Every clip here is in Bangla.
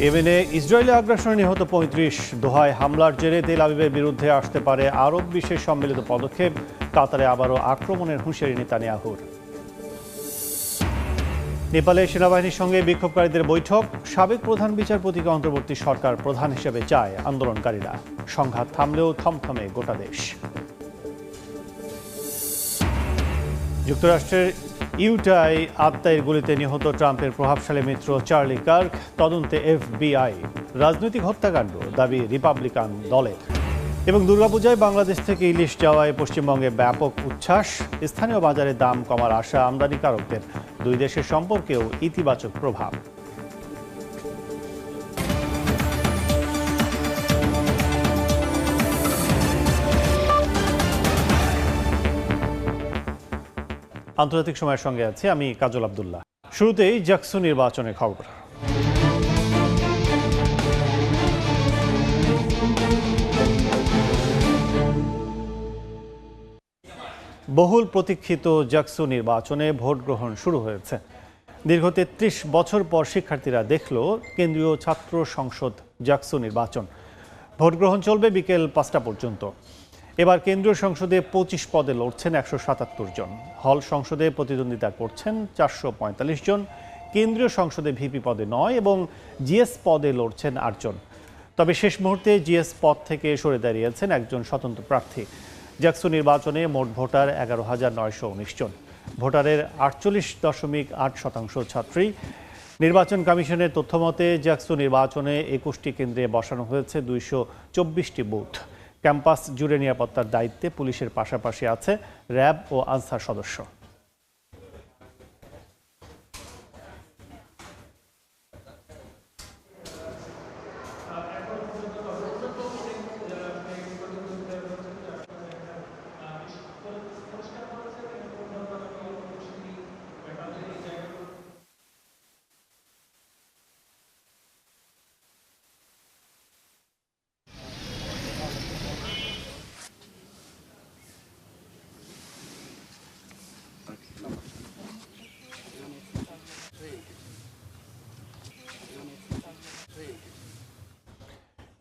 ইয়েমেনে ইসরায়েলি আগ্রাসনে নিহত ৩৫, দোহায় হামলার জেরে তেল আবিবের বিরুদ্ধে আসতে পারে আরব বিশ্বের সম্মিলিত পদক্ষেপ, কাতারে আবারও আক্রমণের হুঁশিয়ারি নেতানিয়াহুর। নেপালে সেনাবাহিনীর সঙ্গে বিক্ষোভকারীদের বৈঠক, সাবেক প্রধান বিচারপতিকে অন্তর্বর্তী সরকার প্রধান হিসেবে চায় আন্দোলনকারীরা। সংঘাত থামলেও থমথমে গোটা দেশ। যুক্তরাষ্ট্রের ইউটায় আত্মায়ের গুলিতে নিহত ট্রাম্পের প্রভাবশালী মিত্র চার্লি কার্ক, তদন্তে FBI। রাজনৈতিক হত্যাকাণ্ড, দাবি রিপাবলিকান দলের। এবং দুর্গাপূজায় বাংলাদেশ থেকে ইলিশ যাওয়ায় পশ্চিমবঙ্গে ব্যাপক উচ্ছ্বাস, স্থানীয় বাজারে দাম কমার আশা আমদানিকারকদের। দুই দেশের সম্পর্কেও ইতিবাচক প্রভাব। আন্তর্জাতিক সময়ের সঙ্গে আছি আমি কাজল আব্দুল্লাহ। শুরুতেই জাকসু নির্বাচনের খবর। বহুল প্রতীক্ষিত জাকসু নির্বাচনে ভোট গ্রহণ শুরু হয়েছে। দীর্ঘ ৩৩ বছর পর শিক্ষার্থীরা দেখল কেন্দ্রীয় ছাত্র সংসদ জাকসু নির্বাচন। ভোট গ্রহণ চলবে বিকেল ৫টা পর্যন্ত। এবার কেন্দ্রীয় সংসদে ২৫ পদে লড়ছেন ১৭৭ জন। হল সংসদে প্রতিদ্বন্দ্বিতা করছেন ৪৪৫ জন। কেন্দ্রীয় সংসদে ভিপি পদে ৯ এবং জিএস পদে লড়ছেন ৮ জন। তবে শেষ মুহূর্তে জিএস পদ থেকে সরে দাঁড়িয়েছেন একজন স্বতন্ত্র প্রার্থী। জাকসু নির্বাচনে মোট ভোটার ১১,৯১৯ জন। ভোটারের ৪৮.৮% ছাত্রী। নির্বাচন কমিশনের তথ্যমতে জাকসু নির্বাচনে ২১টি কেন্দ্রে বসানো হয়েছে ২২৪টি বুথ। ক্যাম্পাস জুড়ে নিরাপত্তার দায়িত্বে পুলিশের পাশাপাশি আছে র্যাব ও আনসার সদস্য।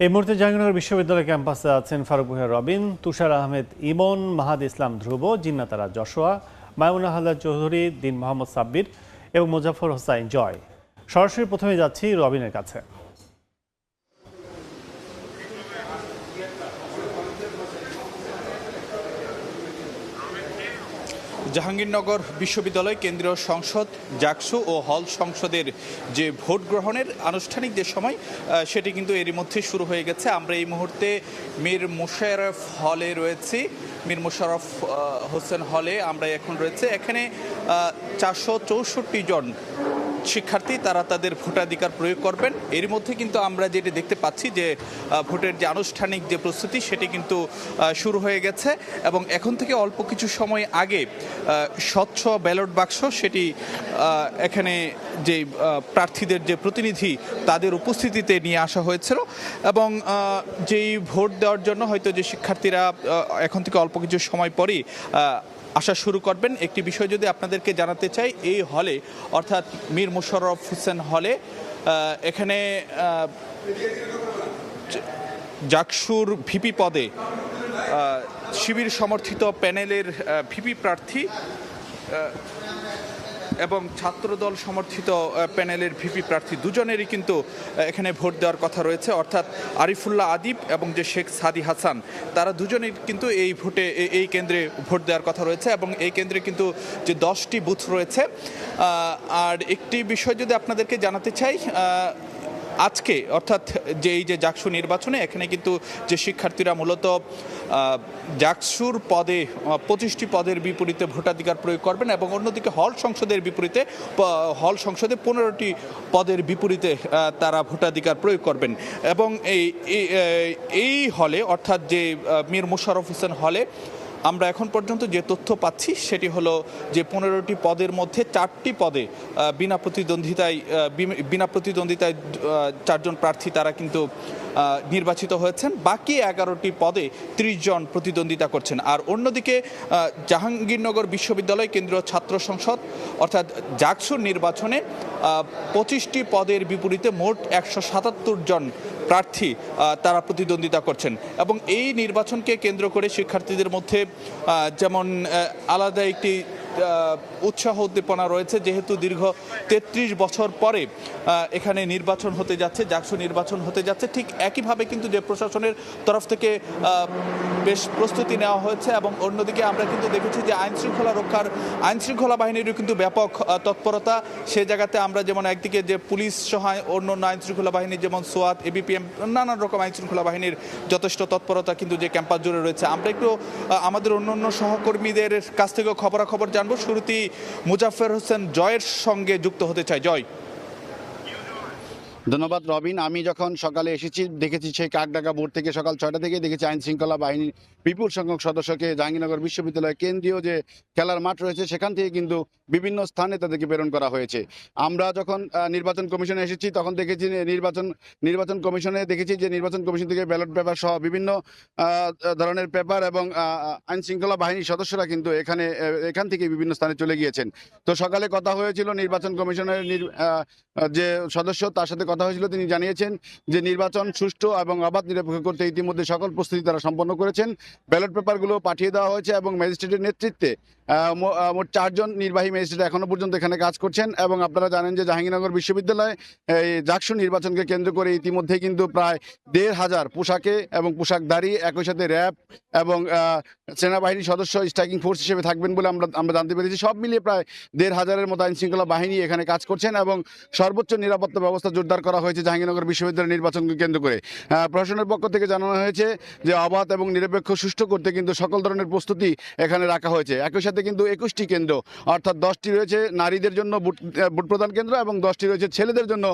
এই মুহূর্তে জাহাঙ্গীরনগর বিশ্ববিদ্যালয় ক্যাম্পাসে আছেন ফারুক ভূঁইয়া রবিন, তুষার আহমেদ ইমন, মাহাদ ইসলাম ধ্রুব, জিন্নাতারা যশোয়া, মায়মুনা হালদার চৌধুরী, দিন মোহাম্মদ সাব্বির এবং মোজাফর হোসাইন জয়। সরাসরি প্রথমে যাচ্ছি রবিনের কাছে। জাহাঙ্গীরনগর বিশ্ববিদ্যালয় কেন্দ্রীয় সংসদ জাকসু ও হল সংসদের যে ভোট গ্রহণের আনুষ্ঠানিক যে সময় সেটি কিন্তু এরই মধ্যে শুরু হয়ে গেছে। আমরা এই মুহূর্তে মীর মোশাররফ হলে রয়েছি। মীর মোশাররফ হোসেন হলে আমরা এখন রয়েছে। এখানে ৪৬৪ জন শিক্ষার্থী তারা তাদের ভোটাধিকার প্রয়োগ করবেন। এর মধ্যে কিন্তু আমরা যেটি দেখতে পাচ্ছি যে ভোটের যে আনুষ্ঠানিক যে প্রস্তুতি সেটি কিন্তু শুরু হয়ে গেছে এবং এখন থেকে অল্প কিছু সময় আগে স্বচ্ছ ব্যালট বাক্স সেটি এখানে যে প্রার্থীদের যে প্রতিনিধি তাদের উপস্থিতিতে নিয়ে আসা হয়েছিল এবং যেই ভোট দেওয়ার জন্য হয়তো যে শিক্ষার্থীরা এখন থেকে অল্প কিছু সময় পরেই আসা শুরু করবেন। একটি বিষয় যদি আপনাদেরকে জানাতে চাই, এই হলে অর্থাৎ মীর মোশাররফ হোসেন হলে এখানে জাকসুর ভিপি পদে শিবির সমর্থিত প্যানেলের ভিপি প্রার্থী এবং ছাত্রদল সমর্থিত প্যানেলের ভিপি প্রার্থী দুজনেরই কিন্তু এখানে ভোট দেওয়ার কথা রয়েছে, অর্থাৎ আরিফুল্লাহ আদিব এবং যে শেখ সাদি হাসান তারা দুজনেই কিন্তু এই কেন্দ্রে ভোট দেওয়ার কথা রয়েছে এবং এই কেন্দ্রে কিন্তু যে 10টি বুথ রয়েছে। আর একটি বিষয় যদি আপনাদেরকে জানাতে চাই, আজকে অর্থাৎ যে এই যে জাকসু নির্বাচনে এখানে কিন্তু যে শিক্ষার্থীরা মূলত জাকসুর পদে 25টি পদের বিপরীতে ভোটাধিকার প্রয়োগ করবেন এবং অন্যদিকে হল সংসদে 15টি পদের বিপরীতে তারা ভোটাধিকার প্রয়োগ করবেন এবং এই হলে অর্থাৎ যে মীর মোশাররফ হোসেন হলে আমরা এখন পর্যন্ত যে তথ্য পাচ্ছি সেটি হলো যে 15টি পদের মধ্যে 4টি পদে বিনা প্রতিদ্বন্দ্বিতায় 4জন প্রার্থী তারা কিন্তু নির্বাচিত হয়েছেন। বাকি 11টি পদে 30 জন প্রতিদ্বন্দ্বিতা করছেন। আর অন্যদিকে জাহাঙ্গীরনগর বিশ্ববিদ্যালয় কেন্দ্রীয় ছাত্র সংসদ অর্থাৎ জাকসুর নির্বাচনে 25টি পদের বিপরীতে মোট 177 জন প্রার্থী তারা প্রতিদ্বন্দ্বিতা করছেন। এবং এই নির্বাচনকে কেন্দ্র করে শিক্ষার্থীদের মধ্যে যেমন আলাদা একটি উৎসাহ উদ্দীপনা রয়েছে, যেহেতু দীর্ঘ 33 বছর পরে এখানে নির্বাচন হতে যাচ্ছে, জাকসু নির্বাচন হতে যাচ্ছে। ঠিক একইভাবে কিন্তু যে প্রশাসনের তরফ থেকে বেশ প্রস্তুতি নেওয়া হয়েছে। এবং অন্যদিকে আমরা কিন্তু দেখেছি যে আইনশৃঙ্খলা বাহিনীরও কিন্তু ব্যাপক তৎপরতা। সে জায়গাতে আমরা যেমন একদিকে যে পুলিশ সহ অন্য আইনশৃঙ্খলা বাহিনী যেমন সোয়াত, এবিপিএম, নানান রকম আইনশৃঙ্খলা বাহিনীর যথেষ্ট তৎপরতা কিন্তু যে ক্যাম্পাস জুড়ে রয়েছে। আমরা একটু আমাদের অন্য সহকর্মীদের কাছ থেকে খবরাখবর জানবো। শুরুতেই মুজাফফর হোসেন জয়ের সঙ্গে যুক্ত হতে চাই। জয়। ধন্যবাদ রবিন। আমি যখন সকালে এসেছি দেখেছি সেই কাকডাকা বোর্ড থেকে সকাল 6টা থেকে দেখেছি আইন শৃঙ্খলা বাহিনীর বিপুল সংখ্যক সদস্যকে জাহাঙ্গীরনগর বিশ্ববিদ্যালয়ের কেন্দ্রীয় যে খেলার মাঠ রয়েছে সেখান থেকে কিন্তু বিভিন্ন স্থানে তাদেরকে প্রেরণ করা হয়েছে। আমরা যখন নির্বাচন কমিশনে এসেছি তখন দেখেছি নির্বাচন কমিশনে দেখেছি যে নির্বাচন কমিশন থেকে ব্যালট পেপার সহ বিভিন্ন ধরনের পেপার এবং আইন শৃঙ্খলা বাহিনীর সদস্যরা কিন্তু এখান থেকে বিভিন্ন স্থানে চলে গিয়েছেন। তো সকালে কথা হয়েছিল নির্বাচন কমিশনের যে সদস্য, তার সাথে কথা হয়েছিল। তিনি জানিয়েছেন যে নির্বাচন সুষ্ঠু এবং অবাধ নিরপেক্ষ করতে ইতিমধ্যে সকল প্রস্তুতি তারা সম্পন্ন করেছেন। ব্যালট পেপারগুলো পাঠিয়ে দেওয়া হয়েছে এবং ম্যাজিস্ট্রেটের নেতৃত্বে মোট 4 জন নির্বাহী ম্যাজিস্ট্রেট এখনো পর্যন্ত এখানে কাজ করছেন। এবং আপনারা জানেন যে জাহাঙ্গীরনগর বিশ্ববিদ্যালয়ে এই জাকসু নির্বাচনকে কেন্দ্র করে ইতিমধ্যে কিন্তু প্রায় 1,500 পোশাকে এবং পোশাকধারী, একই সাথে র্যাব এবং সেনাবাহিনীর সদস্য স্ট্রাইকিং ফোর্স হিসেবে থাকবেন বলে আমরা জানতে পেরেছি। সব মিলিয়ে প্রায় 1,500-এর মতো আইন শৃঙ্খলা বাহিনী এখানে কাজ করছেন এবং সর্বোচ্চ নিরাপত্তা ব্যবস্থা জোরদার করা হয়েছে জাহাঙ্গীরনগর বিশ্ববিদ্যালয়ের নির্বাচনকে কেন্দ্র করে। প্রশাসনের পক্ষ থেকে জানানো হয়েছে যে অবাধ এবং নিরপেক্ষ সুষ্ঠু করতে কিন্তু সকল ধরনের প্রস্তুতি এখানে রাখা হয়েছে। একই সাথে কিন্তু 21টি কেন্দ্র অর্থাৎ 10টি রয়েছে নারীদের জন্য ভোট প্রদান কেন্দ্র এবং 10টি রয়েছে ছেলেদের জন্য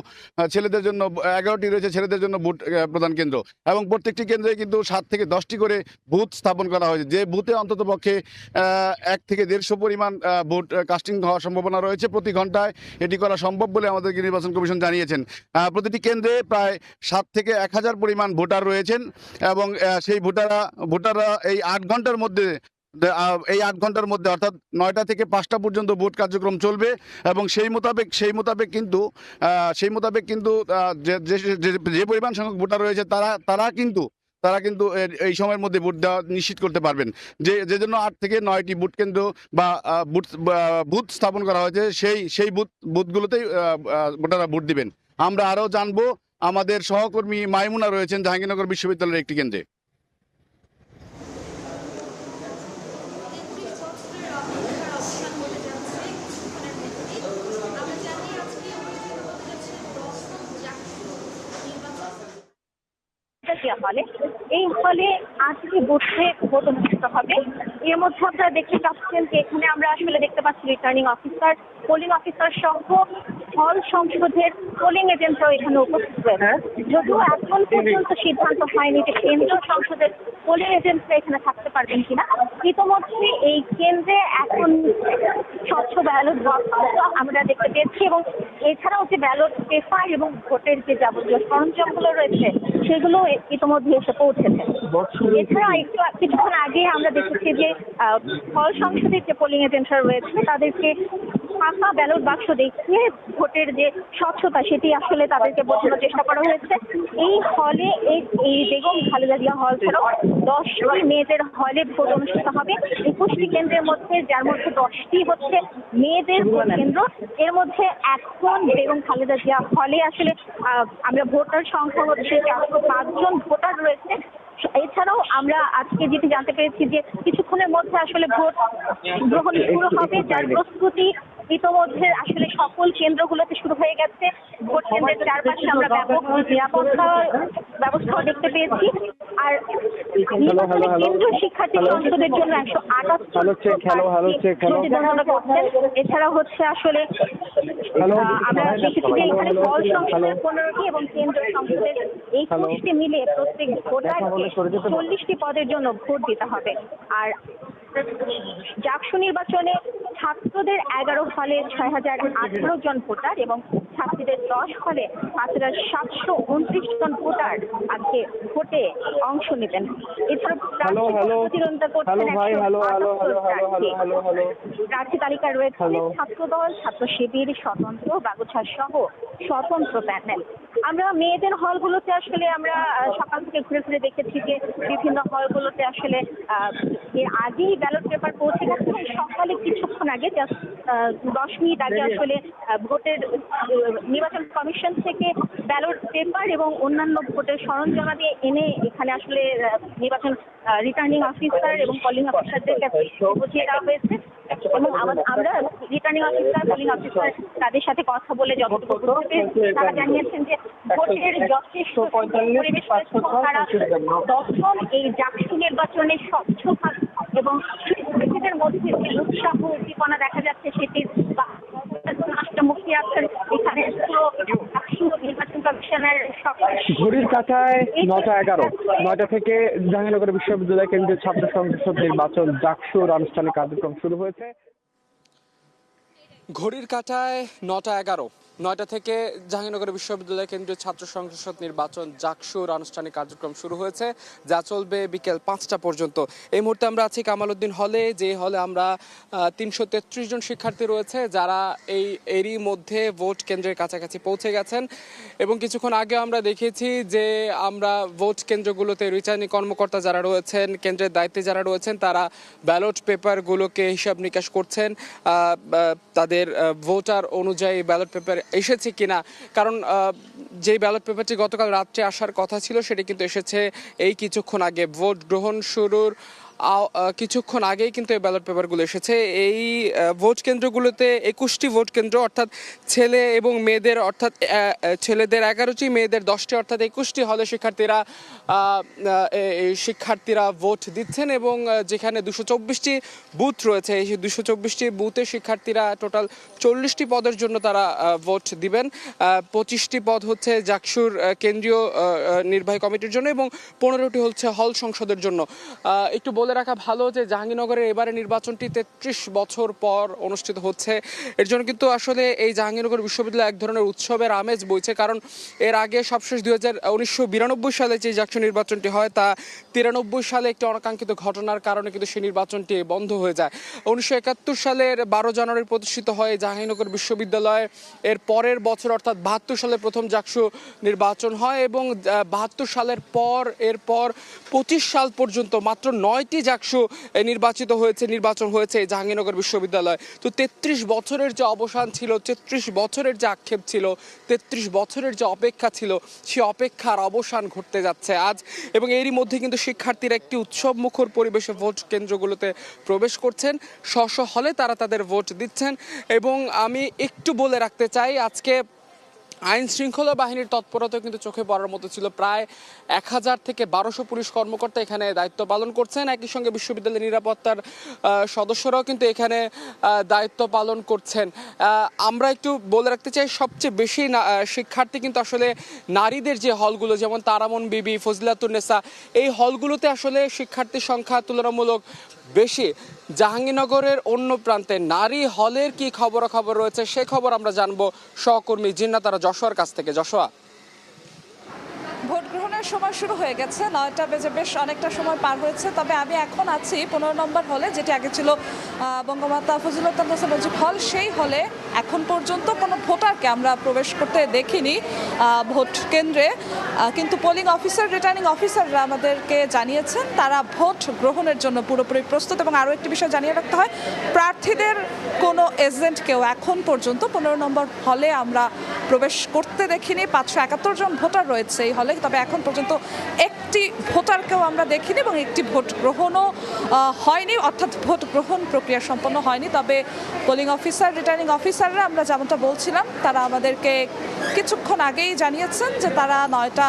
11টি রয়েছে ছেলেদের জন্য ভোট প্রদান কেন্দ্র। এবং প্রত্যেকটি কেন্দ্রে কিন্তু 7 থেকে 10টি করে বুথ স্থাপন করা হয়েছে, যে বুথে অন্তত পক্ষে 1 থেকে 150 পরিমাণ ভোট কাস্টিং হওয়ার সম্ভাবনা রয়েছে। প্রতি ঘন্টায় এটি করা সম্ভব বলে আমাদেরকে নির্বাচন কমিশন জানিয়েছেন। প্রতিটি কেন্দ্রে প্রায় 7 থেকে 1000 পরিমাণ ভোটার রয়েছেন এবং সেই ভোটাররা এই 8 ঘন্টার মধ্যে অর্থাৎ 9টা থেকে 5টা পর্যন্ত ভোট কার্যক্রম চলবে। এবং সেই মোতাবেক কিন্তু যে পরিমাণ সংখ্যক ভোটার রয়েছে তারা কিন্তু এই সময়ের মধ্যে ভোট দেওয়া নিশ্চিত করতে পারবেন। যে জন্য 8 থেকে 9টি ভোট কেন্দ্র বা বুথ স্থাপন করা হয়েছে, সেই বুথগুলোতেই ভোটাররা ভোট দিবেন। আমরা আরও জানবো, আমাদের সহকর্মী মাইমুনা রয়েছেন জাহাঙ্গীরনগর বিশ্ববিদ্যালয়ের একটি কেন্দ্রে। হলে এই হলে আজকে বসে ভোট অনুষ্ঠিত হবে। এর মধ্যে আপনারা দেখতে পাচ্ছেন যে এখানে আমরা আসলে দেখতে পাচ্ছি রিটার্নিং অফিসার, পোলিং অফিসার সহ হল সংসদের পোলিং এজেন্টরাও এখানে উপস্থিত রয়েছে। যদিও এখন পর্যন্ত সিদ্ধান্ত হয়নি যে কেন্দ্রীয় সংসদের পোলিং এজেন্টরা এখানে থাকতে পারবেন কিনা। ইতিমধ্যে এই কেন্দ্রে এখন স্বচ্ছ ব্যালট বক্স আমরা দেখতে পেয়েছি এবং এছাড়াও যে ব্যালট পেপার এবং ভোটের যে যাবতীয় সরঞ্জামগুলো রয়েছে সেগুলো ইতিমধ্যে এসে পৌঁছেছে। এছাড়া কিছুক্ষণ আগে আমরা দেখেছি যে হল সংসদের যে পোলিং এজেন্টরা রয়েছে তাদেরকে ফাঁকা ব্যালট বাক্স দেখিয়ে ভোটের যে স্বচ্ছতা সেটি আসলে তাদেরকে বোঝানোর চেষ্টা করা হয়েছে। এই হলে এই বেগম খালেদা জিয়া হল ছাড়াও 10টি মেয়েদের হলে ভোট অনুষ্ঠিত হবে। 21টি কেন্দ্রের মধ্যে, যার মধ্যে 10টি হচ্ছে মেয়েদের ভোট কেন্দ্র। এর মধ্যে এখন বেগম খালেদা জিয়া হলে আসলে আমরা ভোটার সংখ্যা হচ্ছে 405 জন ভোটার রয়েছে। এছাড়াও আমরা আজকে যেটি জানতে পেরেছি যে কিছুক্ষণের মধ্যে আসলে ভোট গ্রহণ শুরু হবে, যার প্রস্তুতি ইতিমধ্যে আসলে সকল কেন্দ্রগুলোতে শুরু হয়ে গেছে। ভোট কেন্দ্রের চারপাশে আমরা ব্যাপক নিরাপত্তা ব্যবস্থাও দেখতে পেয়েছি। আর কেন্দ্রীয় শিক্ষার্থী সংসদের জন্য 178 করছেন। এছাড়া হচ্ছে আসলে আমরা দেখেছি যে এখানে হল সংসদের 15টি এবং কেন্দ্রীয় সংসদের 21টি মিলে প্রত্যেক ভোটারকে 40টি পদের জন্য ভোট দিতে হবে। আর জাকসু নির্বাচনে ছাত্রদের 11 হলে 6,018 জন ভোটার এবং ছাত্রীদের 10 হলে 5,729 জন ভোটার আজকে ভোটে অংশ নেবেন। এছাড়া প্রতিদ্বন্দ্বিতা করছেন প্রার্থী তালিকায় রয়েছে ছাত্রদল, ছাত্র শিবির, স্বতন্ত্র, বাগুছা সহ স্বতন্ত্র প্যানেল। আমরা মেয়েদের হলগুলোতে আসলে আমরা সকাল থেকে ঘুরে ঘুরে দেখেছি যে বিভিন্ন হলগুলোতে আসলে এর আগেই ব্যালট পেপার পৌঁছে গেছে এবং সকালে কিছুক্ষণ আগে 10 মিনিট আগে আসলে ভোটের নির্বাচন কমিশন থেকে ব্যালট পেপার এবং অন্যান্য ভোটের সরঞ্জামাদি এনে এখানে আসলে নির্বাচন রিটার্নিং অফিসার এবং পোলিং অফিসারদের কাছে বুঝিয়ে দেওয়া হয়েছে এবং আমরা রিটার্নিং অফিসার, পোলিং অফিসার তাদের সাথে কথা বলে যতটুকু বুঝতে পেরেছি তারা জানিয়েছেন যে ভোটের যথেষ্ট পরিবেশ তারা দশম এই জাকসু নির্বাচনে স্বচ্ছভাবে এবং শিক্ষার্থীদের মধ্যে যে উৎসাহ উদ্দীপনা দেখা যাচ্ছে সেটির মুক্তি আছেন এখানে নির্বাচন কমিশনের ঘড়ির কাঁটায় 9:11 থেকে জাহাঙ্গীরনগর বিশ্ববিদ্যালয় কেন্দ্রীয় ছাত্র সংসদ নির্বাচন জাকসুর আনুষ্ঠানিক কার্যক্রম শুরু হয়েছে। ঘড়ির কাঁটায় 9:11 থেকে জাহাঙ্গীরনগর বিশ্ববিদ্যালয় কেন্দ্রীয় ছাত্র সংসদ নির্বাচন জাকসুর আনুষ্ঠানিক কার্যক্রম শুরু হয়েছে, যা চলবে বিকেল 5টা পর্যন্ত। এই মুহূর্তে আমরা আছি কামাল উদ্দিন হলে, যে হলে আমরা 333 জন শিক্ষার্থী রয়েছে যারা এরই মধ্যে ভোট কেন্দ্রের কাছাকাছি পৌঁছে গেছেন এবং কিছুক্ষণ আগে আমরা দেখেছি যে আমরা ভোট কেন্দ্রগুলোতে রিটার্নিং কর্মকর্তা যারা রয়েছেন, কেন্দ্রের দায়িত্বে যারা রয়েছেন, তারা ব্যালট পেপারগুলোকে হিসাব নিকাশ করছেন তাদের ভোটার অনুযায়ী ব্যালট পেপার এসেছে কিনা। কারণ যে ব্যালট পেপারটি গতকাল রাত্রে আসার কথা ছিল সেটি কিন্তু এসেছে এই কিছুক্ষণ আগে। ভোট গ্রহণ শুরুর কিছুক্ষণ আগেই কিন্তু এই ব্যালট পেপারগুলো এসেছে। এই ভোট কেন্দ্রগুলোতে 21টি ভোট কেন্দ্র, অর্থাৎ ছেলে এবং মেয়েদের, অর্থাৎ ছেলেদের 11টি, মেয়েদের 10টি, অর্থাৎ 21টি হলে শিক্ষার্থীরা ভোট দিচ্ছেন এবং যেখানে 224টি বুথ রয়েছে, এই 224টি বুথে শিক্ষার্থীরা টোটাল 40টি পদের জন্য তারা ভোট দিবেন। 25টি পদ হচ্ছে জাকসুর কেন্দ্রীয় নির্বাহী কমিটির জন্য এবং 15টি হচ্ছে হল সংসদের জন্য। একটু বলে রাখা ভালো যে জাহাঙ্গীরনগরের এবারে নির্বাচনটি 33 বছর পর অনুষ্ঠিত হচ্ছে। এর জন্য কিন্তু আসলে এই জাহাঙ্গীরনগর বিশ্ববিদ্যালয় এক ধরনের উৎসবের আমেজ বইছে, কারণ এর আগে সবশেষ 1992 সালে যে জাকসু নির্বাচনটি হয় তা 93 সালে একটি অনাকাঙ্ক্ষিত ঘটনার কারণে কিন্তু সেই নির্বাচনটি বন্ধ হয়ে যায়। 1971 সালের 12 জানুয়ারি প্রতিষ্ঠিত হয় জাহাঙ্গীরনগর বিশ্ববিদ্যালয়। এর পরের বছর অর্থাৎ 72 সালে প্রথম জাকসু নির্বাচন হয় এবং 72 সালের পর এরপর 25 সাল পর্যন্ত মাত্র 9টি জাকসু নির্বাচন হয়েছে জাহাঙ্গীরনগর বিশ্ববিদ্যালয়। তো 33 বছরের যে অবসান ছিল, 33 বছরের যে আক্ষেপ ছিল, 33 বছরের যে অপেক্ষা ছিল, সেই অপেক্ষার অবসান ঘটতে যাচ্ছে আজ। এবং এরই মধ্যে কিন্তু শিক্ষার্থীরা একটি উৎসব মুখর পরিবেশে ভোট কেন্দ্রগুলোতে প্রবেশ করছেন, স্ব হলে তারা তাদের ভোট দিচ্ছেন। এবং আমি একটু বলে রাখতে চাই, আজকে আইন শৃঙ্খলা বাহিনীর তৎপরতা কিন্তু চোখে পড়ার মতো ছিল। প্রায় 1000 থেকে 1200 পুলিশ কর্মকর্তা এখানে দায়িত্ব পালন করছেন। একই সঙ্গে বিশ্ববিদ্যালয়ের নিরাপত্তার সদস্যরাও কিন্তু এখানে দায়িত্ব পালন করছেন। আমরা একটু বলে রাখতে চাই, সবচেয়ে বেশি শিক্ষার্থী কিন্তু আসলে নারীদের যে হলগুলো, যেমন তারামন বিবি, ফজিলাতুন্নেসা, এই হলগুলোতে আসলে শিক্ষার্থীর সংখ্যা তুলনামূলক বেশি। জাহাঙ্গীরনগরের অন্য প্রান্তে নারী হলের কি খবর রয়েছে সে খবর আমরা জানবো সহকর্মী জিন্নাতারা যশোয়ার কাছ থেকে। যশোয়া, ভোট গ্রহণের সময় শুরু হয়ে গেছে, 9টা বেজে বেশ অনেকটা সময় পার হয়েছে। তবে আমি এখন আছি 15 নম্বর হলে, যেটি আগে ছিল বঙ্গমাতা ফজিলাতুন্নেসা মুজিব হল। সেই হলে এখন পর্যন্ত কোনো ভোটারকে আমরা প্রবেশ করতে দেখিনি ভোট কেন্দ্রে, কিন্তু পোলিং অফিসার, রিটার্নিং অফিসাররা আমাদেরকে জানিয়েছেন তারা ভোট গ্রহণের জন্য পুরোপুরি প্রস্তুত। এবং আরও একটি বিষয় জানিয়ে রাখতে হয়, প্রার্থীদের কোনো এজেন্টকেও এখন পর্যন্ত 15 নম্বর হলে আমরা প্রবেশ করতে দেখিনি। 571 জন ভোটার রয়েছে এই হলে, তবে এখন পর্যন্ত একটি ভোটারকেও আমরা দেখিনি এবং একটি ভোট গ্রহণও হয়নি, অর্থাৎ ভোট গ্রহণ প্রক্রিয়া সম্পন্ন হয়নি। তবে পোলিং অফিসার, রিটার্নিং অফিসাররা, আমরা যেমনটা বলছিলাম, তারা আমাদেরকে কিছুক্ষণ আগেই জানিয়েছেন যে তারা 9টা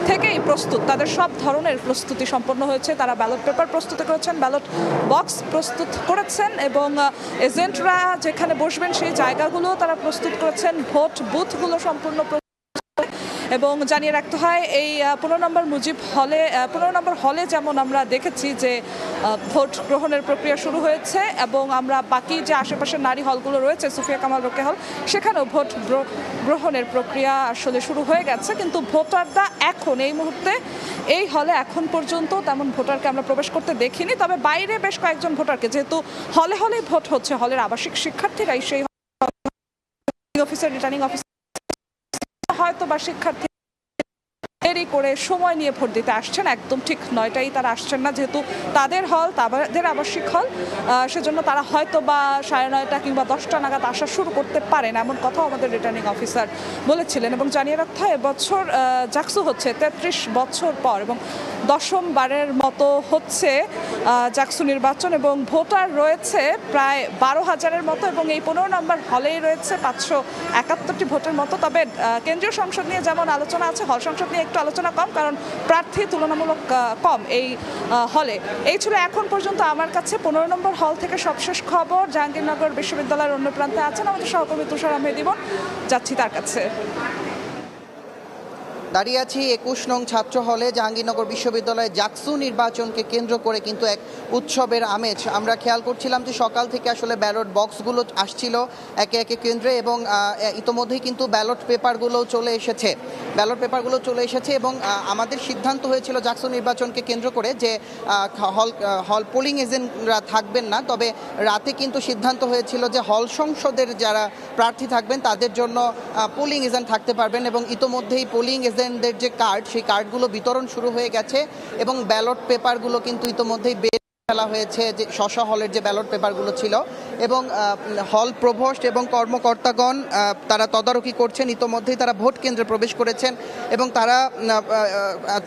থেকেই প্রস্তুত, তাদের সব ধরনের প্রস্তুতি সম্পন্ন হয়েছে। তারা ব্যালট পেপার প্রস্তুত করেছেন, ব্যালট বক্স প্রস্তুত করেছেন এবং এজেন্টরা যেখানে বসবেন সেই জায়গাগুলো তারা প্রস্তুত করেছেন, ভোট বুথগুলো সম্পূর্ণ এবং জানিয়ে রাখতে হয় এই 15 নম্বর মুজিব হলে 15 নম্বর হলে যেমন আমরা দেখেছি যে ভোট গ্রহণের প্রক্রিয়া শুরু হয়েছে এবং আমরা বাকি যে আশেপাশের নারী হলগুলো রয়েছে সুফিয়া কামাল রোকেয়া হল সেখানেও ভোট গ্রহণের প্রক্রিয়া আসলে শুরু হয়ে গেছে, কিন্তু ভোটাররা এখন এই মুহূর্তে এই হলে এখন পর্যন্ত তেমন ভোটারকে আমরা প্রবেশ করতে দেখিনি। তবে বাইরে বেশ কয়েকজন ভোটারকে, যেহেতু হলে হলে ভোট হচ্ছে, হলের আবাসিক শিক্ষার্থীরাই সেই অফিসার রিটার্নিং অফিসার হয়তো বা শিক্ষার্থী দেরি করে সময় নিয়ে ভোট দিতে আসছেন, একদম ঠিক 9টায় তারা আসছেন না, যেহেতু তাদের হল তাদের আবাসিক হল, সেজন্য তারা হয়তো বা 9:30 কিংবা 10টা নাগাদ আসা শুরু করতে পারেন, এমন কথাও আমাদের রিটার্নিং অফিসার বলেছিলেন। এবং জানিয়ে রাখতে হয় এবছর জাকসু হচ্ছে 33 বছর পর এবং 10ম বারের মতো হচ্ছে জাকসু নির্বাচন এবং ভোটার রয়েছে প্রায় 12,000-এর মতো এবং এই 15 নম্বর হলেই রয়েছে 571টি ভোটের মতো। তবে কেন্দ্রীয় সংসদ নিয়ে যেমন আলোচনা আছে, হল সংসদ নিয়ে একটু আলোচনা কম, কারণ প্রার্থী তুলনামূলক কম এই হলে। এই ছিল এখন পর্যন্ত আমার কাছে 15 নম্বর হল থেকে সবশেষ খবর। জাহাঙ্গীরনগর বিশ্ববিদ্যালয়ের অন্য প্রান্তে আছেন আমাদের সহকর্মী তুষার আহমেদ ইমন, যাচ্ছি তার কাছে। দাঁড়িয়ে আছি 21 নং ছাত্র হলে। জাহাঙ্গীরনগর বিশ্ববিদ্যালয়ে জাকসু নির্বাচনকে কেন্দ্র করে কিন্তু এক উৎসবের আমেজ আমরা খেয়াল করছিলাম যে সকাল থেকে আসলে ব্যালট বক্সগুলো আসছিল একে একে কেন্দ্রে এবং ইতোমধ্যেই কিন্তু ব্যালট পেপারগুলো চলে এসেছে এবং আমাদের সিদ্ধান্ত হয়েছিল জাকসু নির্বাচনকে কেন্দ্র করে যে হল পোলিং এজেন্টরা থাকবেন না, তবে রাতে কিন্তু সিদ্ধান্ত হয়েছিল যে হল সংসদের যারা প্রার্থী থাকবেন তাদের জন্য পোলিং এজেন্ট থাকতে পারবেন এবং ইতোমধ্যেই পোলিং এজেন্টদের যে কার্ড সেই কার্ডগুলো বিতরণ শুরু হয়ে গেছে এবং ব্যালট পেপারগুলো কিন্তু ইতোমধ্যেই ফেলা হয়েছে যে স্ব হলের যে ব্যালট পেপারগুলো ছিল এবং হল প্রভোস্ট এবং কর্মকর্তাগণ তারা তদারকি করছেন, ইতোমধ্যেই তারা ভোট কেন্দ্রে প্রবেশ করেছেন এবং তারা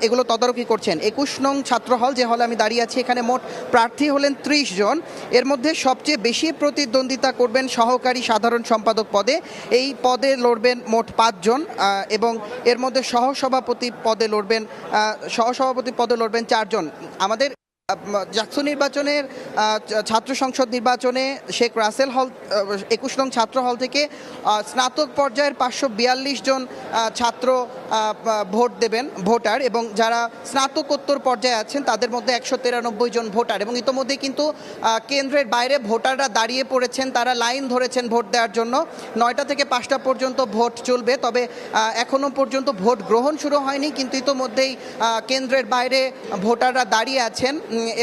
এগুলো তদারকি করছেন। 21 নং ছাত্র হল, যে হলে আমি দাঁড়িয়ে আছি, এখানে মোট প্রার্থী হলেন 30 জন। এর মধ্যে সবচেয়ে বেশি প্রতিদ্বন্দ্বিতা করবেন সহকারী সাধারণ সম্পাদক পদে, এই পদে লড়বেন মোট 5 জন এবং এর মধ্যে সহসভাপতি পদে লড়বেন 4 জন। আমাদের জাকসু নির্বাচনের ছাত্র সংসদ নির্বাচনে শেখ রাসেল হল 21 নং ছাত্র হল থেকে স্নাতক পর্যায়ের 542 জন ছাত্র ভোট দেবেন ভোটার এবং যারা স্নাতকোত্তর পর্যায়ে আছেন তাদের মধ্যে 193 জন ভোটার এবং ইতোমধ্যেই কিন্তু কেন্দ্রের বাইরে ভোটাররা দাঁড়িয়ে পড়েছেন, তারা লাইন ধরেছেন ভোট দেওয়ার জন্য। 9টা থেকে 5টা পর্যন্ত ভোট চলবে, তবে এখনও পর্যন্ত ভোট গ্রহণ শুরু হয়নি, কিন্তু ইতোমধ্যেই কেন্দ্রের বাইরে ভোটাররা দাঁড়িয়ে আছেন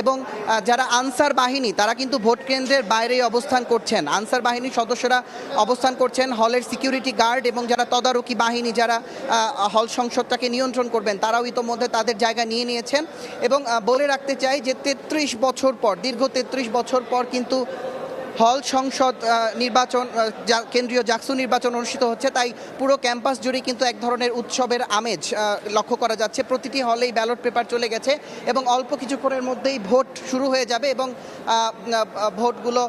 এবং যারা আনসার বাহিনী তারা কিন্তু ভোট কেন্দ্রের বাইরেই অবস্থান করছেন। আনসার বাহিনীর সদস্যরা অবস্থান করছেন, হলের সিকিউরিটি গার্ড এবং যারা তদারকি বাহিনী যারা হল সংসদটাকে নিয়ন্ত্রণ করবেন তারাও ইতোমধ্যে তাদের জায়গা নিয়ে নিয়েছেন। এবং বলে রাখতে চাই যে 33 বছর পর, দীর্ঘ 33 বছর পর কিন্তু হল সংসদ নির্বাচন, কেন্দ্রীয় জাকসু নির্বাচন অনুষ্ঠিত হচ্ছে, তাই পুরো ক্যাম্পাস জুড়ে কিন্তু এক ধরনের উৎসবের আমেজ লক্ষ্য করা যাচ্ছে। প্রতিটি হলেই ব্যালট পেপার চলে গেছে এবং অল্প কিছুক্ষণের মধ্যেই ভোট শুরু হয়ে যাবে এবং ভোটগুলো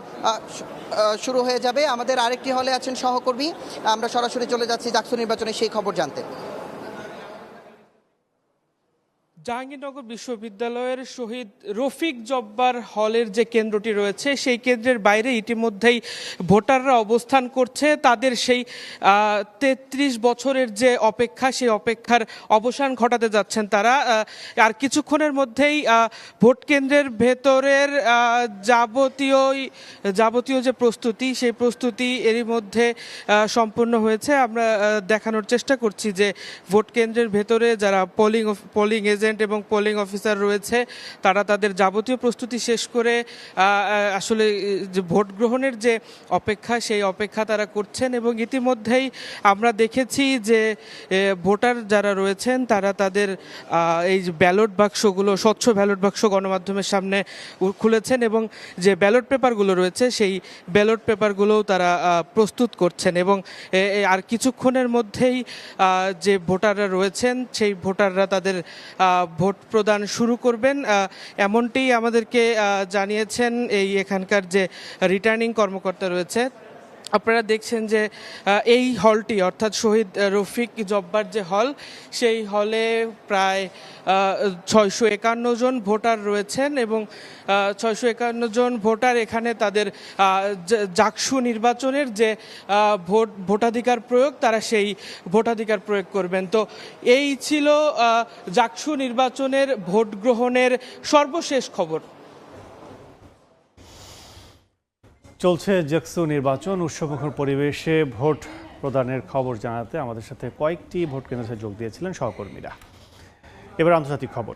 শুরু হয়ে যাবে। আমাদের আরেকটি হলে আছেন সহকর্মী, আমরা সরাসরি চলে যাচ্ছি জাকসু নির্বাচনের সেই খবর জানতে। জাহাঙ্গীরনগর বিশ্ববিদ্যালয়ের শহীদ রফিক জব্বার হলের যে কেন্দ্রটি রয়েছে সেই কেন্দ্রের বাইরে ইতিমধ্যেই ভোটাররা অবস্থান করছে। তাদের সেই 33 বছরের যে অপেক্ষা, সেই অপেক্ষার অবসান ঘটাতে যাচ্ছেন তারা। আর কিছুক্ষণের মধ্যেই ভোট কেন্দ্রের ভেতরের যাবতীয় যে প্রস্তুতি, সেই প্রস্তুতি এরই মধ্যে সম্পূর্ণ হয়েছে। আমরা দেখানোর চেষ্টা করছি যে ভোট কেন্দ্রের ভেতরে যারা পোলিং এজেন্ট এবং পোলিং অফিসার রয়েছে তারা তাদের যাবতীয় প্রস্তুতি শেষ করে আসলে যে ভোট গ্রহণের যে অপেক্ষা, সেই অপেক্ষা তারা করছেন এবং ইতিমধ্যেই আমরা দেখেছি যে ভোটার যারা রয়েছেন তারা তাদের এই যে ব্যালট বাক্সগুলো, স্বচ্ছ ব্যালট বাক্স গণমাধ্যমের সামনে খুলেছেন এবং যে ব্যালট পেপারগুলো রয়েছে সেই ব্যালট পেপারগুলোও তারা প্রস্তুত করছেন এবং আর কিছুক্ষণের মধ্যেই যে ভোটাররা রয়েছেন সেই ভোটাররা তাদের ভোট প্রদান শুরু করবেন, এমনটি আমাদেরকে জানিয়েছেন এই এখানকার যে রিটার্নিং কর্মকর্তা রয়েছে আপনারা দেখছেন যে এই হলটি অর্থাৎ শহীদ রফিক জব্বার যে হল, সেই হলে প্রায় 651 জন ভোটার রয়েছেন এবং 651 জন ভোটার এখানে তাদের জাকসু নির্বাচনের যে ভোটাধিকার প্রয়োগ, তারা সেই ভোটাধিকার প্রয়োগ করবেন। তো এই ছিল জাকসু নির্বাচনের ভোট গ্রহণের সর্বশেষ খবর। চলছে জাকসু নির্বাচন, উৎসবমুখর পরিবেশে ভোট প্রদানের খবর জানাতে আমাদের সাথে কয়েকটি ভোট কেন্দ্রে যোগ দিয়েছিলেন সহকর্মীরা। এবার আন্তর্জাতিক খবর।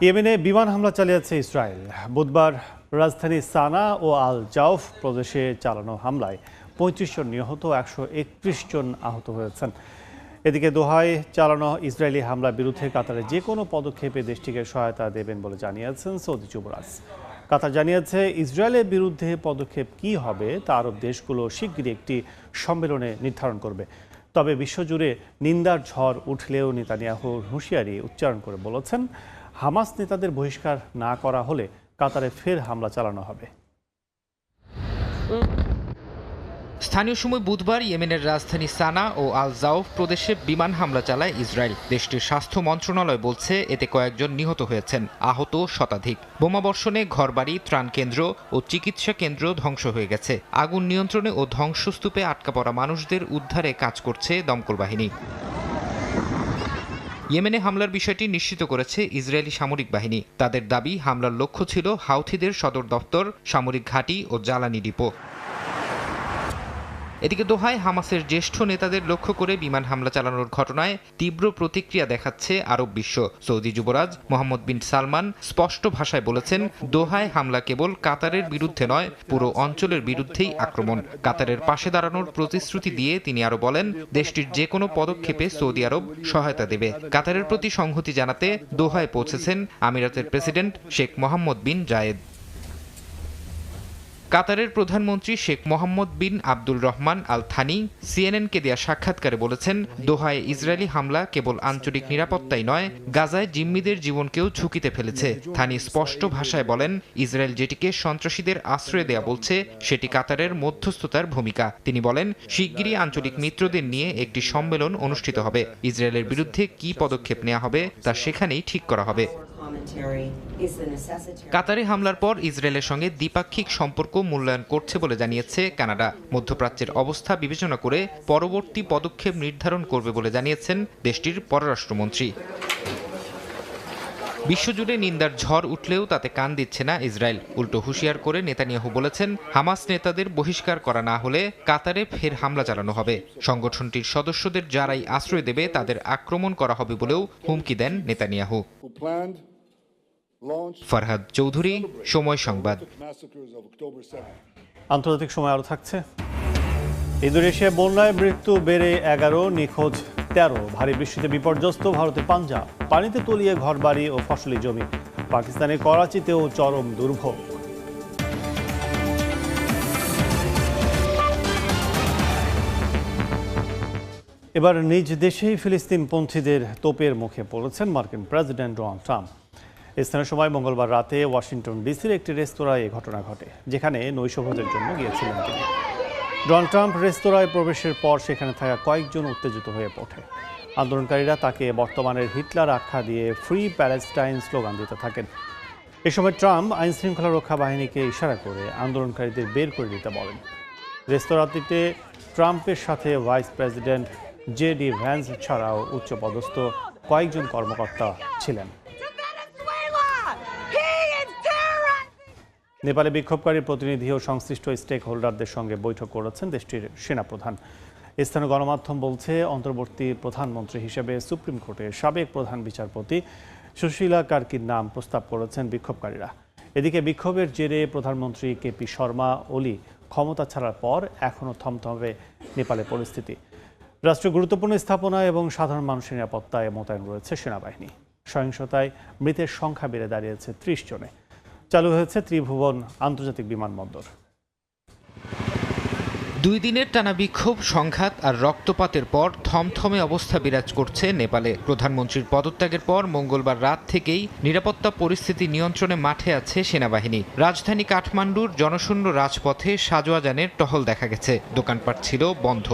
ইয়েমেনে বিমান হামলা চালিয়েছে ইসরায়েল। বুধবার রাজধানী সানা ও আল জাউফ প্রদেশে চালানো হামলায় 35 জন নিহত, 131 জন আহত হয়েছেন। এদিকে দোহায় চালানো ইসরায়েলি হামলার বিরুদ্ধে কাতারের যে কোনো পদক্ষেপে দেশটিকে সহায়তা দেবেন বলে জানিয়েছেন সৌদি যুবরাজ। কাতার জানিয়েছে ইসরায়েলের বিরুদ্ধে পদক্ষেপ কী হবে তা আরব দেশগুলো শিগগিরই একটি সম্মেলনে নির্ধারণ করবে। তবে বিশ্বজুড়ে নিন্দার ঝড় উঠলেও নেতানিয়াহুর হুঁশিয়ারি উচ্চারণ করে বলেছেন, হামাস নেতাদের বহিষ্কার না করা হলে কাতারে ফের হামলা চালানো হবে। স্থানীয় সময় বুধবার ইয়েমেনের রাজধানী সানা ও আল জাউফ প্রদেশে বিমান হামলা চালায় ইসরায়েল। দেশটির স্বাস্থ্য মন্ত্রণালয় বলছে এতে কয়েকজন নিহত হয়েছেন, আহত শতাধিক। বোমাবর্ষণে ঘরবাড়ি, ত্রাণ কেন্দ্র ও চিকিৎসা কেন্দ্র ধ্বংস হয়ে গেছে। আগুন নিয়ন্ত্রণে ও ধ্বংসস্তূপে আটকা পড়া মানুষদের উদ্ধারে কাজ করছে দমকল বাহিনী। ইয়েমেনে হামলার বিষয়টি নিশ্চিত করেছে ইসরায়েলি সামরিক বাহিনী। তাদের দাবি, হামলার লক্ষ্য ছিল হাউথিদের সদর দপ্তর, সামরিক ঘাঁটি ও জ্বালানি ডিপো। এদিকে দোহায় হামাসের জ্যেষ্ঠ নেতাদের লক্ষ্য করে বিমান হামলা চালানোর ঘটনায় তীব্র প্রতিক্রিয়া দেখাচ্ছে আরব বিশ্ব। সৌদি যুবরাজ মোহাম্মদ বিন সালমান স্পষ্ট ভাষায় বলেছেন, দোহায় হামলা কেবল কাতারের বিরুদ্ধে নয়, পুরো অঞ্চলের বিরুদ্ধেই আক্রমণ। কাতারের পাশে দাঁড়ানোর প্রতিশ্রুতি দিয়ে তিনি আরো বলেন, দেশটির যে কোনো পদক্ষেপে সৌদি আরব সহায়তা দেবে। কাতারের প্রতি সংহতি জানাতে দোহায় পৌঁছেছেন আমিরাতের প্রেসিডেন্ট শেখ মোহাম্মদ বিন জায়েদ। কাতারের প্রধানমন্ত্রী শেখ মোহাম্মদ বিন আব্দুল রহমান আল থানি সিএনএনকে দেয়া সাক্ষাৎকারে বলেছেন, দোহায় ইসরায়েলি হামলা কেবল আঞ্চলিক নিরাপত্তাই নয়, গাজায় জিম্মিদের জীবনকেও ঝুঁকিতে ফেলেছে। থানি স্পষ্ট ভাষায় বলেন, ইসরায়েল যেটিকে সন্ত্রাসীদের আশ্রয় দেয়া বলছে, সেটি কাতারের মধ্যস্থতার ভূমিকা। তিনি বলেন, শিগগিরই আঞ্চলিক মিত্রদের নিয়ে একটি সম্মেলন অনুষ্ঠিত হবে। ইসরায়েলের বিরুদ্ধে কী পদক্ষেপ নেওয়া হবে তা সেখানেই ঠিক করা হবে। কাতারে হামলার পর ইসরায়েলের সঙ্গে দ্বিপাক্ষিক সম্পর্ক মূল্যায়ন করছে বলে জানিয়েছে কানাডা। মধ্যপ্রাচ্যের অবস্থা বিবেচনা করে পরবর্তী পদক্ষেপ নির্ধারণ করবে বলে জানিয়েছেন দেশটির পররাষ্ট্রমন্ত্রী। বিশ্বজুড়ে নিন্দার ঝড় উঠলেও তাতে কান দিচ্ছে না ইসরায়েল। উল্টো হুঁশিয়ার করে নেতানিয়াহু বলেছেন, হামাস নেতাদের বহিষ্কার করা না হলে কাতারে ফের হামলা চালানো হবে। সংগঠনটির সদস্যদের যারাই আশ্রয় দেবে তাদের আক্রমণ করা হবে বলেও হুমকি দেন নেতানিয়াহু। ফরহাদ চৌধুরী, সময় সংবাদ। আন্তর্জাতিক সময় আরও থাকছে। ইন্দোনেশিয়ায় বন্যায় মৃত্যু বেড়ে 11, নিখোঁজ 13। ভারী বৃষ্টিতে বিপর্যস্ত ভারতের পাঞ্জাব, পানিতে তলিয়ে ঘরবাড়ি ও ফসলি জমি। পাকিস্তানের করাচিতেও চরম দুর্ভোগ। এবার নিজ দেশেই ফিলিস্তিনপন্থীদের তোপের মুখে পড়েছেন মার্কিন প্রেসিডেন্ট ডোনাল্ড ট্রাম্প। স্থানীয় সময় মঙ্গলবার রাতে ওয়াশিংটন ডিসির একটি রেস্তোরাঁয় এ ঘটনা ঘটে, যেখানে নৈশভোজের জন্য গিয়েছিলেন তিনি। ডোনাল্ড ট্রাম্প রেস্তোরাঁয় প্রবেশের পর সেখানে থাকা কয়েকজন উত্তেজিত হয়ে ওঠে। আন্দোলনকারীরা তাকে বর্তমানের হিটলার আখ্যা দিয়ে ফ্রি প্যালেস্টাইন স্লোগান দিতে থাকেন। এ সময় ট্রাম্প আইনশৃঙ্খলা রক্ষা বাহিনীকে ইশারা করে আন্দোলনকারীদের বের করে দিতে বলেন। রেস্তোরাঁটিতে ট্রাম্পের সাথে ভাইস প্রেসিডেন্ট জেডি ভ্যান্স ছাড়াও উচ্চপদস্থ কয়েকজন কর্মকর্তা ছিলেন। নেপালে বিক্ষোভকারী প্রতিনিধি ও সংশ্লিষ্ট স্টেক হোল্ডারদের সঙ্গে বৈঠক করেছেন দেশটির সেনাপ্রধান। স্থানীয় গণমাধ্যম বলছে, অন্তর্বর্তী প্রধানমন্ত্রী হিসেবে সুপ্রিম কোর্টের সাবেক প্রধান বিচারপতি সুশীলা কার্কির নাম প্রস্তাব করেছেন বিক্ষোভকারীরা। এদিকে বিক্ষোভের জেরে প্রধানমন্ত্রী কেপি শর্মা ওলি ক্ষমতা ছাড়ার পর এখনও থমথমে নেপালের পরিস্থিতি। রাষ্ট্রের গুরুত্বপূর্ণ স্থাপনা এবং সাধারণ মানুষের নিরাপত্তায় মোতায়েন রয়েছে সেনাবাহিনী। সহিংসতায় মৃতের সংখ্যা বেড়ে দাঁড়িয়েছে 30 জনে। চালু হয়েছে ত্রিভুবন আন্তর্জাতিক বিমানবন্দর। 2 দিনের টানা বিক্ষোভ, সংঘাত আর রক্তপাতের পর থমথমে অবস্থা বিরাজ করছে নেপালে। প্রধানমন্ত্রীর পদত্যাগের পর মঙ্গলবার রাত থেকেই নিরাপত্তা পরিস্থিতি নিয়ন্ত্রণে মাঠে আছে সেনাবাহিনী। রাজধানী কাঠমান্ডুর জনশূন্য রাজপথে সাজোয়াজানের টহল দেখা গেছে, দোকানপাট ছিল বন্ধ।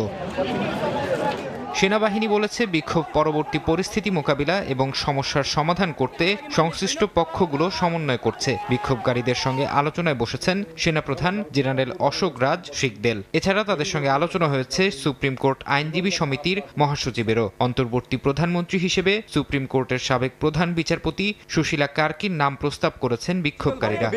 সেনাবাহিনী বলেছে বিক্ষোভ পরবর্তী পরিস্থিতি মোকাবিলা এবং সমস্যার সমাধান করতে সংশ্লিষ্ট পক্ষগুলো সমন্বয় করছে। বিক্ষোভকারীদের সঙ্গে আলোচনায় বসেছেন সেনাপ্রধান জেনারেল অশোক রাজ শিকদেল। এছাড়া তাদের সঙ্গে আলোচনা হয়েছে সুপ্রিম কোর্ট আইনজীবী সমিতির মহাসচিবেরও। অন্তর্বর্তী প্রধানমন্ত্রী হিসেবে সুপ্রিম কোর্টের সাবেক প্রধান বিচারপতি সুশীলা কার্কির নাম প্রস্তাব করেছেন বিক্ষোভকারীরা।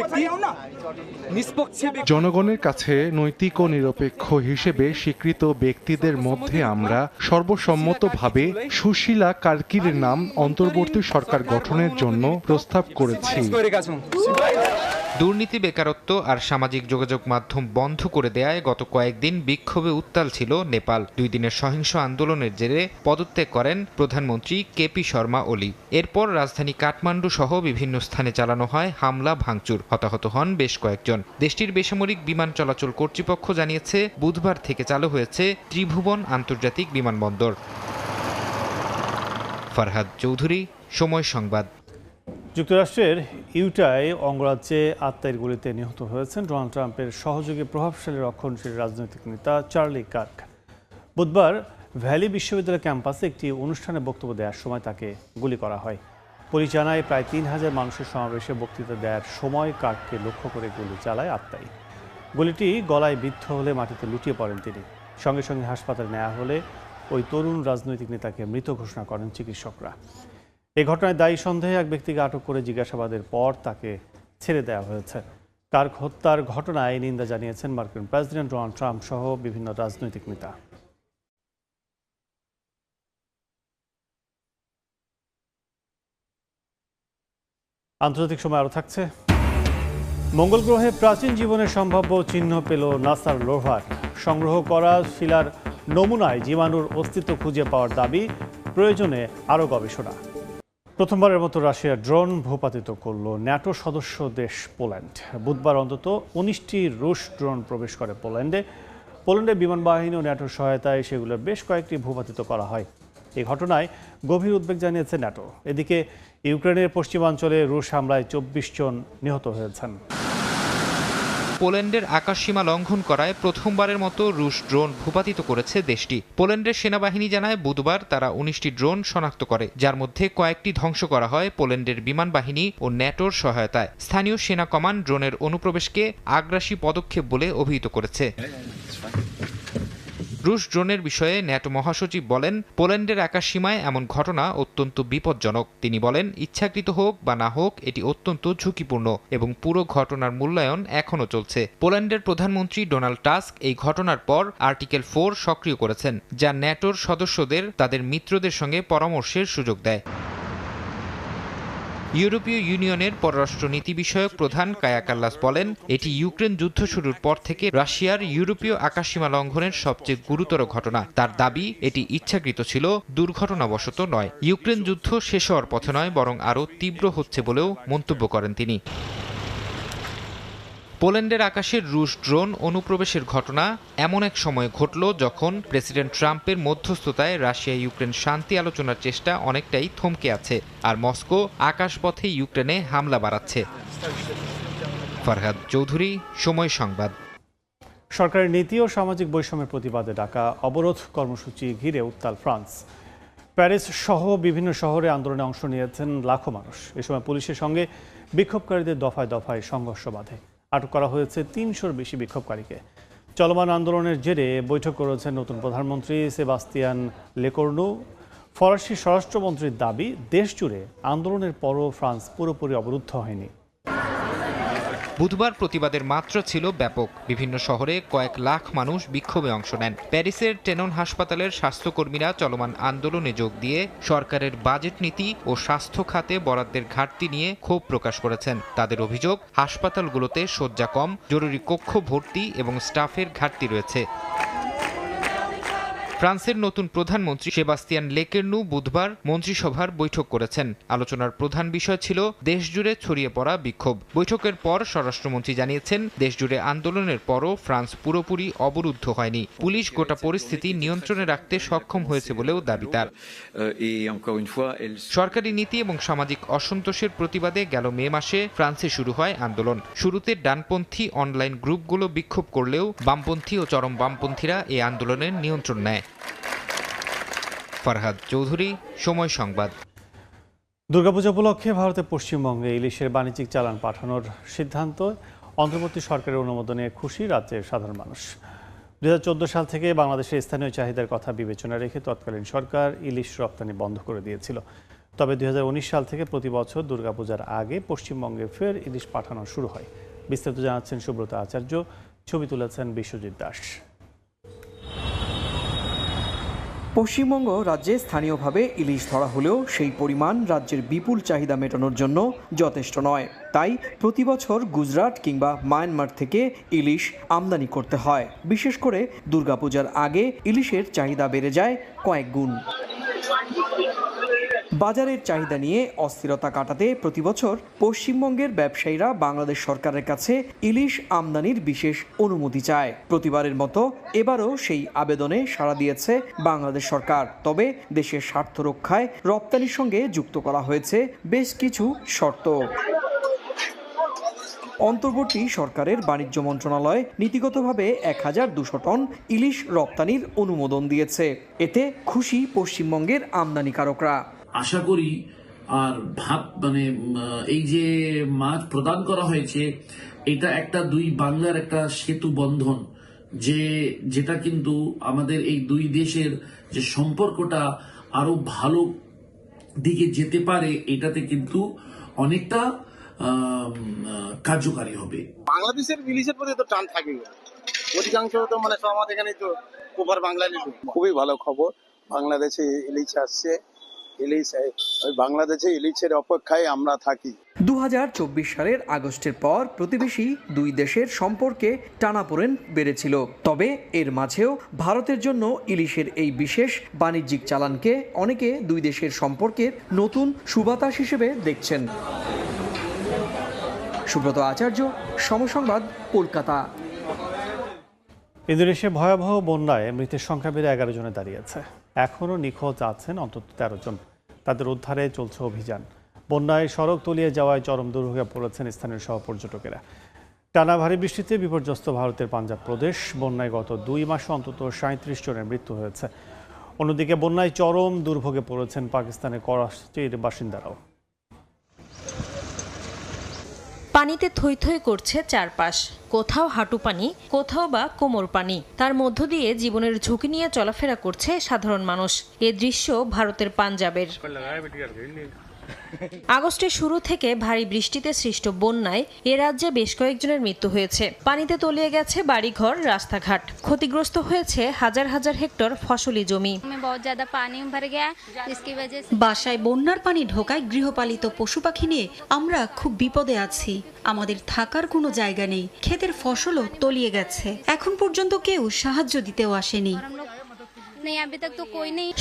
জনগণের কাছে নৈতিক ও নিরপেক্ষ হিসেবে স্বীকৃত ব্যক্তিদের মধ্যে আমরা সর্বসম্মতভাবে সুশীলা কার্কির নাম অন্তর্বর্তী সরকার গঠনের জন্য প্রস্তাব করেছি। দুর্নীতি, বেকারত্ব আর সামাজিক যোগাযোগ মাধ্যম বন্ধ করে দেয়ায় গত কয়েকদিন বিক্ষোভে উত্তাল ছিল নেপাল। 2 দিনের সহিংস আন্দোলনের জেরে পদত্যাগ করেন প্রধানমন্ত্রী কেপি শর্মা ওলি। এরপর রাজধানী কাঠমান্ডু সহ বিভিন্ন স্থানে চালানো হয় হামলা, ভাঙচুর। হতাহত হন বেশ কয়েকজন। দেশটির বেসামরিক বিমান চলাচল কর্তৃপক্ষ জানিয়েছে বুধবার থেকে চালু হয়েছে ত্রিভুবন আন্তর্জাতিক বিমানবন্দর। ফারহাদ চৌধুরী, সময় সংবাদ। যুক্তরাষ্ট্রের ইউটায় অঙ্গরাজ্যে আত্মায়ের গুলিতে নিহত হয়েছেন ডোনাল্ড ট্রাম্পের সহযোগী প্রভাবশালী রক্ষণশীল রাজনৈতিক নেতা চার্লি কার্ক। বুধবার ভ্যালি বিশ্ববিদ্যালয় ক্যাম্পাসে একটি অনুষ্ঠানে বক্তব্য দেওয়ার সময় তাকে গুলি করা হয়। পুলিশ জানায় প্রায় 3000 মানুষের সমাবেশে বক্তৃতা দেওয়ার সময় কার্ককে লক্ষ্য করে গুলি চালায় আত্মাই। গুলিটি গলায় বিদ্ধ হলে মাটিতে লুটিয়ে পড়েন তিনি। সঙ্গে সঙ্গে হাসপাতালে নেওয়া হলে ওই তরুণ রাজনৈতিক নেতাকে মৃত ঘোষণা করেন চিকিৎসকরা। এই ঘটনায় দায়ী সন্দেহে এক ব্যক্তিকে আটক করে জিজ্ঞাসাবাদের পর তাকে ছেড়ে দেওয়া হয়েছে। কার্ক হত্যার ঘটনায় নিন্দা জানিয়েছেন মার্কিন প্রেসিডেন্ট ডোনাল্ড ট্রাম্প সহ বিভিন্ন রাজনৈতিক নেতা। আন্তর্জাতিক সময় আরও থাকছে। মঙ্গল গ্রহে প্রাচীন জীবনের সম্ভাব্য চিহ্ন পেল নাসার রোভার। সংগ্রহ করা শিলার নমুনায় জীবাণুর অস্তিত্ব খুঁজে পাওয়ার দাবি, প্রয়োজনে আরও গবেষণা। প্রথমবারের মতো রাশিয়ার ড্রোন ভূপাতিত করল ন্যাটো সদস্য দেশ পোল্যান্ড। বুধবার অন্তত 19টি রুশ ড্রোন প্রবেশ করে পোল্যান্ডের বিমান বাহিনী ও ন্যাটোর সহায়তায় সেগুলোর বেশ কয়েকটি ভূপাতিত করা হয়। এই ঘটনায় গভীর উদ্বেগ জানিয়েছে ন্যাটো। এদিকে ইউক্রেনের পশ্চিমাঞ্চলে রুশ হামলায় 24 জন নিহত হয়েছেন। পোল্যান্ডের আকাশসীমা লঙ্ঘন করায় প্রথমবারের মতো রুশ ড্রোন ভূপাতিত করেছে দেশটি। পোল্যান্ডের সেনাবাহিনী জানায় বুধবার তারা 19টি ড্রোন শনাক্ত করে, যার মধ্যে কয়েকটি ধ্বংস করা হয় পোল্যান্ডের বিমান বাহিনী ও ন্যাটোর সহায়তায়। স্থানীয় সেনা কমান্ড ড্রোনের অনুপ্রবেশকে আগ্রাসী পদক্ষেপ বলে অভিহিত করেছে। রুশ ড্রোনের বিষয়ে ন্যাটো মহাসচিব বলেন, পোল্যান্ডের আকাশসীমায় এমন ঘটনা অত্যন্ত বিপজ্জনক। তিনি বলেন, ইচ্ছাকৃত হোক বা না হোক এটি অত্যন্ত ঝুঁকিপূর্ণ এবং পুরো ঘটনার মূল্যায়ন এখনও চলছে। পোল্যান্ডের প্রধানমন্ত্রী ডোনাল্ড টাস্ক এই ঘটনার পর আর্টিকেল 4 সক্রিয় করেছেন, যা ন্যাটোর সদস্যদের তাদের মিত্রদের সঙ্গে পরামর্শের সুযোগ দেয়। ইউরোপীয় ইউনিয়নের পররাষ্ট্র নীতি বিষয়ক প্রধান কায়া কাল্লাস বলেন, এটি ইউক্রেন যুদ্ধ শুরুর পর থেকে রাশিয়ার ইউরোপীয় আকাশসীমা লঙ্ঘনের সবচেয়ে গুরুতর ঘটনা। তার দাবি, এটি ইচ্ছাকৃত ছিল, দুর্ঘটনাবশত নয়। ইউক্রেন যুদ্ধ শেষ হওয়ার পথে নয়, বরং আরও তীব্র হচ্ছে বলেও মন্তব্য করেন তিনি। পোল্যান্ডের আকাশের রুশ ড্রোন অনুপ্রবেশের ঘটনা এমন এক সময় ঘটল যখন প্রেসিডেন্ট ট্রাম্পের মধ্যস্থতায় রাশিয়া ইউক্রেন শান্তি আলোচনার চেষ্টা অনেকটাই থমকে আছে, আর মস্কো আকাশপথে ইউক্রেনে হামলা বাড়াচ্ছে। ফারহাদ চৌধুরী, সময় সংবাদ। সরকারের নীতি ও সামাজিক বৈষম্যের প্রতিবাদে ডাকা অবরোধ কর্মসূচি ঘিরে উত্তাল ফ্রান্স। প্যারিস সহ বিভিন্ন শহরে আন্দোলনে অংশ নিয়েছেন লাখো মানুষ। এ সময় পুলিশের সঙ্গে বিক্ষোভকারীদের দফায় দফায় সংঘর্ষ বাধে। আটক করা হয়েছে 300-র বেশি বিক্ষোভকারীকে। চলমান আন্দোলনের জেরে বৈঠক করেছেন নতুন প্রধানমন্ত্রী সেবাস্তিয়ান লেকর্নু। ফরাসি স্বরাষ্ট্রমন্ত্রীর দাবি, দেশ জুড়ে আন্দোলনের পরও ফ্রান্স পুরোপুরি অবরুদ্ধ হয়নি। বুধবার প্রতিবাদের মাত্রা ছিল ব্যাপক। বিভিন্ন শহরে কয়েক লাখ মানুষ বিক্ষোভে অংশ নেন। প্যারিসের টেনন হাসপাতালের স্বাস্থ্যকর্মীরা চলমান আন্দোলনে যোগ দিয়ে সরকারের বাজেট নীতি ও স্বাস্থ্য খাতে বরাদ্দের ঘাটতি নিয়ে ক্ষোভ প্রকাশ করেছেন। তাদের অভিযোগ, হাসপাতালগুলোতে শয্যা কম, জরুরি কক্ষ ভর্তি এবং স্টাফের ঘাটতি রয়েছে। ফ্রান্সের নতুন প্রধানমন্ত্রী সেবাস্তিয়ান লেকেরনু বুধবার মন্ত্রিসভার বৈঠক করেছেন। আলোচনার প্রধান বিষয় ছিল দেশজুড়ে ছড়িয়ে পড়া বিক্ষোভ। বৈঠকের পর স্বরাষ্ট্রমন্ত্রী জানিয়েছেন, দেশজুড়ে আন্দোলনের পরও ফ্রান্স পুরোপুরি অবরুদ্ধ হয়নি। পুলিশ গোটা পরিস্থিতি নিয়ন্ত্রণে রাখতে সক্ষম হয়েছে বলেও দাবি তার। সরকারি নীতি এবং সামাজিক অসন্তোষের প্রতিবাদে গেল মে মাসে ফ্রান্সে শুরু হয় আন্দোলন। শুরুতে ডানপন্থী অনলাইন গ্রুপগুলো বিক্ষোভ করলেও বামপন্থী ও চরম বামপন্থীরা এই আন্দোলনের নিয়ন্ত্রণ নেয়। ফরহাদ চৌধুরী, সময় সংবাদ। দুর্গাপূজা উপলক্ষে ভারতের পশ্চিমবঙ্গে ইলিশের বাণিজ্যিক চালান পাঠানোর সিদ্ধান্ত অন্তর্বর্তী সরকারের অনুমোদনে খুশি রাজ্যের সাধারণ মানুষ। 2014 সাল থেকে বাংলাদেশের স্থানীয় চাহিদার কথা বিবেচনা রেখে তৎকালীন সরকার ইলিশ রপ্তানি বন্ধ করে দিয়েছিল। তবে 2019 সাল থেকে প্রতি বছর দুর্গাপূজার আগে পশ্চিমবঙ্গে ফের ইলিশ পাঠানো শুরু হয়। বিস্তারিত জানাচ্ছেন সুব্রত আচার্য, ছবি তুলেছেন বিশ্বজিৎ দাস। পশ্চিমবঙ্গ রাজ্যে স্থানীয়ভাবে ইলিশ ধরা হলেও সেই পরিমাণ রাজ্যের বিপুল চাহিদা মেটানোর জন্য যথেষ্ট নয়। তাই প্রতি বছর গুজরাট কিংবা মায়ানমার থেকে ইলিশ আমদানি করতে হয়। বিশেষ করে দুর্গাপূজার আগে ইলিশের চাহিদা বেড়ে যায় কয়েক গুণ। বাজারের চাহিদা নিয়ে অস্থিরতা কাটাতে প্রতি বছর পশ্চিমবঙ্গের ব্যবসায়ীরা বাংলাদেশ সরকারের কাছে ইলিশ আমদানির বিশেষ অনুমতি চায়। প্রতিবারের মতো এবারও সেই আবেদনে সাড়া দিয়েছে বাংলাদেশ সরকার। তবে দেশের স্বার্থ রক্ষায় রপ্তানির সঙ্গে যুক্ত করা হয়েছে বেশ কিছু শর্ত। অন্তর্বর্তী সরকারের বাণিজ্য মন্ত্রণালয় নীতিগতভাবে 1200 টন ইলিশ রপ্তানির অনুমোদন দিয়েছে। এতে খুশি পশ্চিমবঙ্গের আমদানিকারকরা। আশা করি আর এই যে মাছ প্রদান করা হয়েছে, এটা একটা দুই বাংলার একটা সেতু বন্ধন, যেটা কিন্তু আমাদের এই দুই দেশের যে সম্পর্কটা আরো ভালো দিকে যেতে পারে, এটাতে কিন্তু অনেকটা কার্যকারী হবে। বাংলাদেশের ইলিশের প্রতি তো টান থাকে, অধিকাংশ তো সব আমাদের এখানে তো ওপার বাংলায়। খুবই ভালো খবর, বাংলাদেশে ইলিশ আসছে। বাংলাদেশে ইলিশের অপেক্ষায় আমরা থাকি। 2024 সালের আগস্টের পর প্রতিবেশী দুই দেশের সম্পর্কে টানাপোড়েন বেড়েছিল। তবে এর মাঝেও ভারতের জন্য ইলিশের এই বিশেষ বাণিজ্যিক চালানকে অনেকে দুই দেশের সম্পর্কের নতুন সুবাতাস হিসেবে দেখছেন। সুব্রত আচার্য, সময় সংবাদ, কলকাতা। ইন্দোনেশিয়া ভয়াবহ বন্যায় মৃতের সংখ্যা বেড়ে 11 জনে দাঁড়িয়েছে। এখনও নিখোঁজ আছেন অন্তত 13 জন। তাদের উদ্ধারে চলছে অভিযান। বন্যায় সড়ক তলিয়ে যাওয়ায় চরম দুর্ভোগে পড়েছেন স্থানীয় সহ পর্যটকেরা। টানা ভারী বৃষ্টিতে বিপর্যস্ত ভারতের পাঞ্জাব প্রদেশ। বন্যায় গত 2 মাসে অন্তত 37 জনের মৃত্যু হয়েছে। অন্যদিকে বন্যায় চরম দুর্ভোগে পড়েছেন পাকিস্তানের করাচির বাসিন্দারাও। পানিতে থই থই করছে চারপাশ, কোথাও হাঁটু পানি, কোথাও বা কোমর পানি। তার মধ্য দিয়ে জীবনের ঝুঁকি নিয়ে চলাফেরা করছে সাধারণ মানুষ। এ দৃশ্য ভারতের পাঞ্জাবের। আগস্টের শুরু থেকে ভারী বৃষ্টিতে সৃষ্ট বন্যায় এ রাজ্যে বেশ কয়েকজনের মৃত্যু হয়েছে। পানিতে তলিয়ে গেছে বাড়িঘর, রাস্তাঘাট। ক্ষতিগ্রস্ত হয়েছে হাজার হাজার হেক্টর ফসলি জমি। বাসায় বন্যার পানি ঢোকায় গৃহপালিত পশু পাখি নিয়ে আমরা খুব বিপদে আছি। আমাদের থাকার কোনো জায়গা নেই। ক্ষেতের ফসলও তলিয়ে গেছে। এখন পর্যন্ত কেউ সাহায্য দিতেও আসেনি।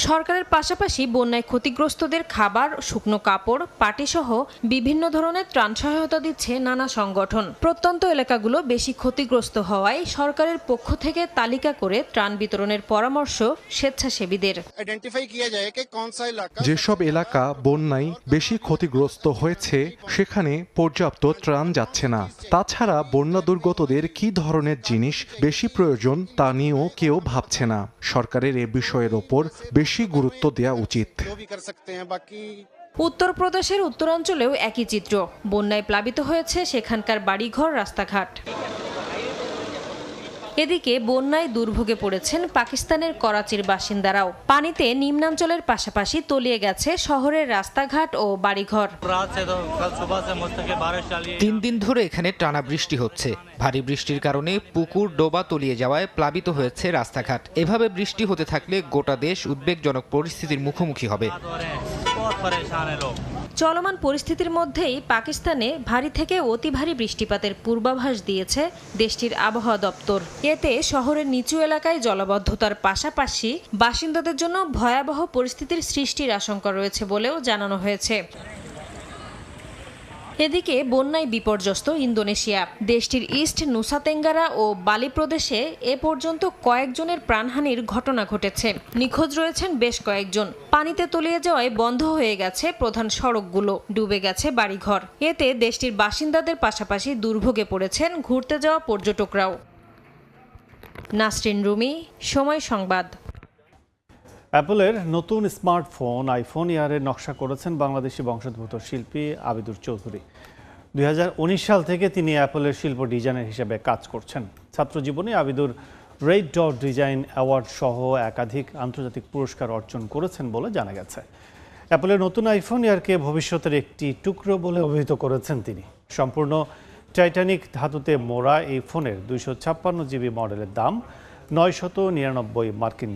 সরকারের পাশাপাশি বন্যায় ক্ষতিগ্রস্তদের খাবার, শুকনো কাপড়, পাটি সহ বিভিন্ন ধরনের ত্রাণ সহায়তা দিচ্ছে নানা সংগঠন। প্রত্যন্ত এলাকাগুলো বেশি ক্ষতিগ্রস্ত হওয়ায় সরকারের পক্ষ থেকে তালিকা করে ত্রাণ বিতরণের পরামর্শ স্বেচ্ছাসেবীদের। যেসব এলাকা বন্যায় বেশি ক্ষতিগ্রস্ত হয়েছে সেখানে পর্যাপ্ত ত্রাণ যাচ্ছে না। তাছাড়া বন্যা দুর্গতদের কি ধরনের জিনিস বেশি প্রয়োজন তা নিয়েও কেউ ভাবছে না। সরকারের বিষয়ের ওপর বেশি গুরুত্ব দেওয়া উচিত। উত্তরপ্রদেশের উত্তরাঞ্চলেও একই চিত্র। বন্যায় প্লাবিত হয়েছে সেখানকার বাড়িঘর, রাস্তাঘাট। এদিকে বন্যায় দুর্ভোগে পড়েছেন পাকিস্তানের করাচির বাসিন্দারাও। পানিতে নিম্নাঞ্চলের পাশাপাশি তলিয়ে গেছে শহরের রাস্তাঘাট ও বাড়িঘর। 3 দিন ধরে এখানে টানা বৃষ্টি হচ্ছে। ভারী বৃষ্টির কারণে পুকুর, ডোবা তলিয়ে যাওয়ায় প্লাবিত হয়েছে রাস্তাঘাট। এভাবে বৃষ্টি হতে থাকলে গোটা দেশ উদ্বেগজনক পরিস্থিতির মুখোমুখি হবে। চলমান পরিস্থিতির মধ্যেই পাকিস্তানে ভারী থেকে অতি ভারী বৃষ্টিপাতের পূর্বাভাস দিয়েছে দেশটির আবহাওয়া দপ্তর। এতে শহরের নিচু এলাকায় জলাবদ্ধতার পাশাপাশি বাসিন্দাদের জন্য ভয়াবহ পরিস্থিতির সৃষ্টির আশঙ্কা রয়েছে বলেও জানানো হয়েছে। এদিকে বন্যায় বিপর্যস্ত ইন্দোনেশিয়া। দেশটির ইস্ট নুসা তেঙ্গারা ও বালি প্রদেশে এ পর্যন্ত কয়েকজনের প্রাণহানির ঘটনা ঘটেছে। নিখোঁজ রয়েছেন বেশ কয়েকজন। পানিতে তলিয়ে যাওয়ায় বন্ধ হয়ে গেছে প্রধান সড়কগুলো, ডুবে গেছে বাড়িঘর। এতে দেশটির বাসিন্দাদের পাশাপাশি দুর্ভোগে পড়েছেন ঘুরতে যাওয়া পর্যটকরাও। নাসরিন রুমি, সময় সংবাদ। অ্যাপলের নতুন স্মার্টফোন আইফোন এয়ারের নকশা করেছেন বাংলাদেশি বংশোদ্ভূত শিল্পী আবিদুর চৌধুরী। 2019 সাল থেকে তিনি অ্যাপলের শিল্প ডিজাইনার হিসেবে কাজ করছেন। ছাত্র জীবনে Abidur red dot design award সহ একাধিক আন্তর্জাতিক পুরস্কার অর্জন করেছেন বলে জানা গেছে। অ্যাপলের নতুন আইফোন এয়ারকে ভবিষ্যতের একটি টুকরো বলে অভিহিত করেছেন তিনি। সম্পূর্ণ টাইটানিক ধাতুতে মোড়া এই ফোনের 256 জিবি মডেলের দাম $999 মার্কিন।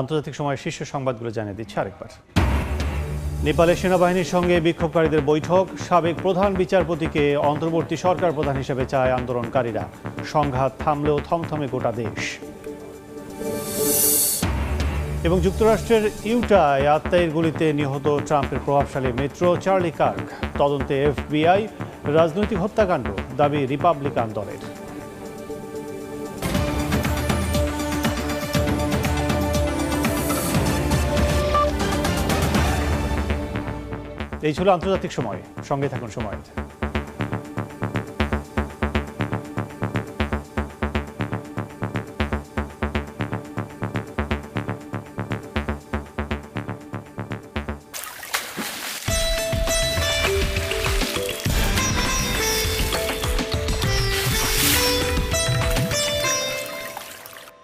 আন্তর্জাতিক সময়ের শীর্ষ সংবাদগুলো জানিয়ে দিচ্ছে আরেকবার। নেপালের সেনাবাহিনীর সঙ্গে বিক্ষোভকারীদের বৈঠক। সাবেক প্রধান বিচারপতিকে অন্তর্বর্তী সরকার প্রধান হিসেবে চায় আন্দোলনকারীরা। সংঘাত থামলেও থমথমে গোটা দেশ। এবং যুক্তরাষ্ট্রের ইউটায় আত্মাইয়ের গুলিতে নিহত ট্রাম্পের প্রভাবশালী মিত্র চার্লি কার্ক। তদন্তে FBI। রাজনৈতিক হত্যাকাণ্ড, দাবি রিপাবলিকান দলের। এই ছিল আন্তর্জাতিক সময়। সঙ্গে থাকুন সময়।